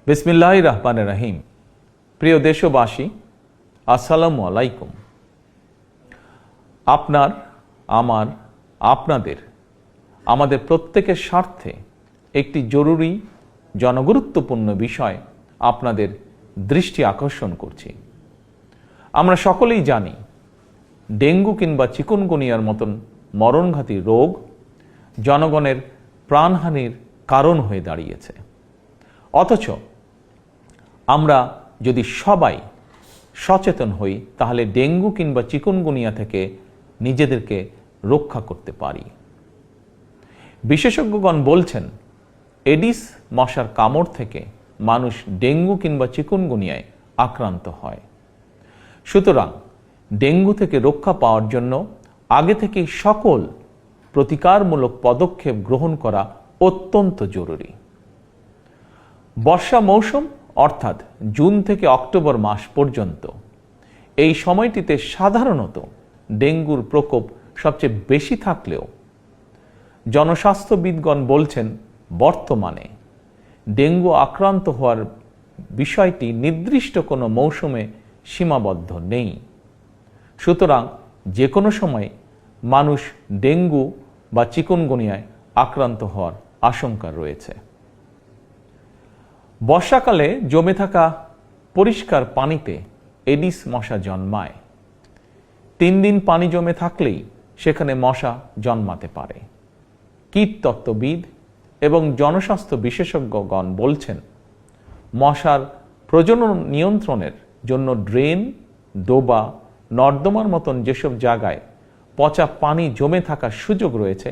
বিসমিল্লাহির রহমানির রহিম। প্রিয় দেশবাসী, আসসালামু আলাইকুম। আপনার, আমার, আপনাদের, আমাদের প্রত্যেকের স্বার্থে একটি জরুরি জনগুরুত্বপূর্ণ বিষয় আপনাদের দৃষ্টি আকর্ষণ করছি। আমরা সকলেই জানি ডেঙ্গু কিংবা চিকুনগুনিয়ার মতন মরণঘাতী রোগ জনগণের প্রাণহানির কারণ হয়ে দাঁড়িয়েছে। অথচ আমরা যদি সবাই সচেতন হই তাহলে ডেঙ্গু কিংবা চিকুনগুনিয়া থেকে নিজেদেরকে রক্ষা করতে পারি। বিশেষজ্ঞগণ বলছেন এডিস মশার কামড় থেকে মানুষ ডেঙ্গু কিংবা চিকুনগুনিয়ায় আক্রান্ত হয়। সুতরাং ডেঙ্গু থেকে রক্ষা পাওয়ার জন্য আগে থেকেই সকল প্রতিকারমূলক পদক্ষেপ গ্রহণ করা অত্যন্ত জরুরি। বর্ষা মৌসুম অর্থাৎ জুন থেকে অক্টোবর মাস পর্যন্ত এই সময়টিতে সাধারণত ডেঙ্গুর প্রকোপ সবচেয়ে বেশি থাকলেও জনস্বাস্থ্যবিদগণ বলছেন বর্তমানে ডেঙ্গু আক্রান্ত হওয়ার বিষয়টি নির্দিষ্ট কোনো মৌসুমে সীমাবদ্ধ নেই। সুতরাং যে কোনো সময় মানুষ ডেঙ্গু বা চিকুনগুনিয়ায় আক্রান্ত হওয়ার আশঙ্কা রয়েছে। বর্ষাকালে জমে থাকা পরিষ্কার পানিতে এডিস মশা জন্মায়। 3 দিন পানি জমে থাকলেই সেখানে মশা জন্মাতে পারে। কীটতত্ত্ববিদ এবং জনস্বাস্থ্য বিশেষজ্ঞগণ বলছেন মশার প্রজনন নিয়ন্ত্রণের জন্য ড্রেন, ডোবা, নর্দমার মতন যেসব জায়গায় পচা পানি জমে থাকার সুযোগ রয়েছে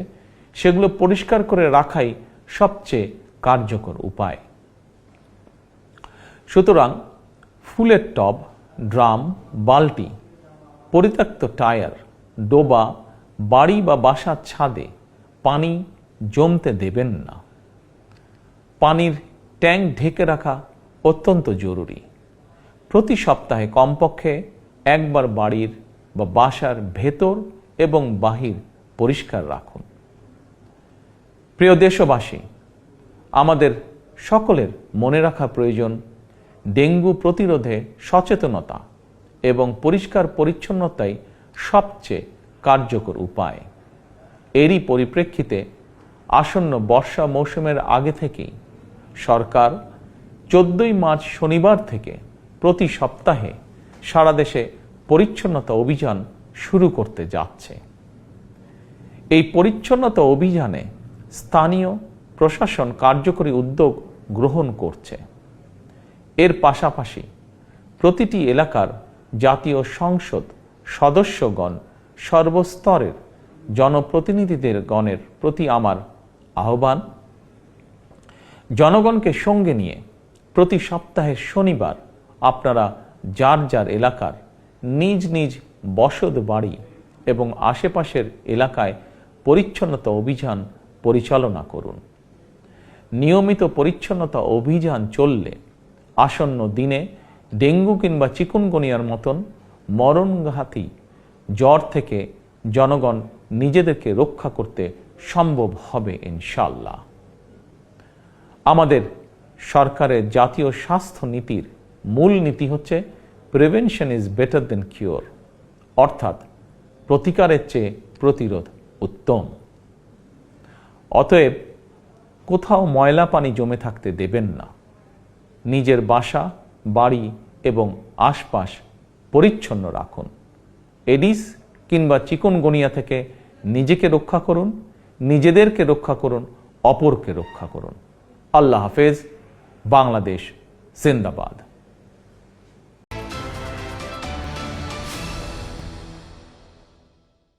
সেগুলো পরিষ্কার করে রাখাই সবচেয়ে কার্যকর উপায়। সুতরাং ফুলের টব, ড্রাম, বালতি, পরিত্যক্ত টায়ার, ডোবা, বাড়ি বা বাসার ছাদে পানি জমতে দেবেন না। পানির ট্যাঙ্ক ঢেকে রাখা অত্যন্ত জরুরি। প্রতি সপ্তাহে কমপক্ষে একবার বাড়ির বা বাসার ভেতর এবং বাহির পরিষ্কার রাখুন। প্রিয় দেশবাসী, আমাদের সকলের মনে রাখা প্রয়োজন ডেঙ্গু প্রতিরোধে সচেতনতা এবং পরিষ্কার পরিচ্ছন্নতাই সবচেয়ে কার্যকর উপায়। এরই পরিপ্রেক্ষিতে আসন্ন বর্ষা মৌসুমের আগে থেকেই সরকার 14 মার্চ শনিবার থেকে প্রতি সপ্তাহে সারা দেশে পরিচ্ছন্নতা অভিযান শুরু করতে যাচ্ছে। এই পরিচ্ছন্নতা অভিযানে স্থানীয় প্রশাসন কার্যকরী উদ্যোগ গ্রহণ করছে। এর পাশাপাশি প্রতিটি এলাকার জাতীয় সংসদ সদস্যগণ সর্বস্তরের জনপ্রতিনিধিদের গণের প্রতি আমার আহ্বান, জনগণকে সঙ্গে নিয়ে প্রতি সপ্তাহের শনিবার আপনারা যার যার এলাকার নিজ নিজ বসত বাড়ি এবং আশেপাশের এলাকায় পরিচ্ছন্নতা অভিযান পরিচালনা করুন। নিয়মিত পরিচ্ছন্নতা অভিযান চললে আসন্ন দিনে ডেঙ্গু কিংবা চিকুনগুনিয়ার মতন মরণঘাতী জ্বর থেকে জনগণ নিজেদেরকে রক্ষা করতে সম্ভব হবে ইনশাআল্লাহ। আমাদের সরকারের জাতীয় স্বাস্থ্য নীতির মূল নীতি হচ্ছে prevention is better then cure, অর্থাৎ প্রতিকারের চেয়ে প্রতিরোধ উত্তম। অতএব কোথাও ময়লা পানি জমে থাকতে দেবেন না। নিজের বাসা, বাড়ি এবং আশপাশ পরিচ্ছন্ন রাখুন। এডিস কিংবা চিকুনগুনিয়া থেকে নিজেকে রক্ষা করুন, নিজেদেরকে রক্ষা করুন, অপরকে রক্ষা করুন। আল্লাহ হাফেজ। বাংলাদেশ জিন্দাবাদ।